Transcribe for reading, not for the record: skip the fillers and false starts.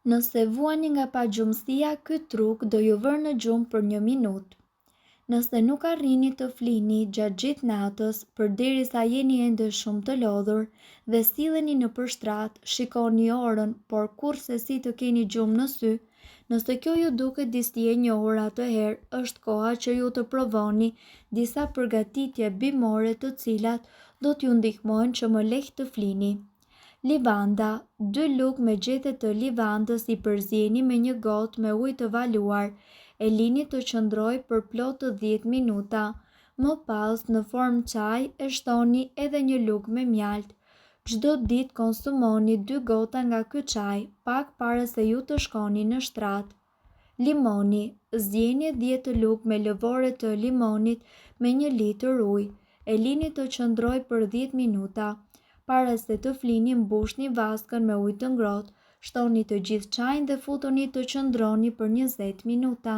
Nëse vuani nga pagjumësia, ky truk do ju vërë në gjumë për 1 minutë. Nëse nuk arrini të flini gjatë gjithë natës, përderisa jeni ende shumë të lodhur dhe silleni nëpër shtratë, shikoni orën, por kurse si të keni gjumë në sy. Nëse kjo ju duket disi e njohur, atëherë është koha që ju të provoni disa përgatitje bimore të cilat do t'ju ndihmojnë që më lehtë të flini. Livanda, 2 lugë me gjethe të livandës i përzieni me një gotë me ujë të valuar, e lini të qëndrojë për plot të 10 minuta. Më pas, në formë çaj, e shtoni edhe një lugë me mjaltë. Çdo ditë konsumoni 2 gota nga ky çaj, pak para se ju të shkoni në shtratë. Limoni, zgjeni 10 lugë me lëvore të limonit me 1 litër ujë, e lini të qëndrojë për 10 minuta. Para se të flini, mbushni vaskën me ujë të ngrohtë, shtoni të gjithë çajin dhe futuni të qëndroni për 20 minuta.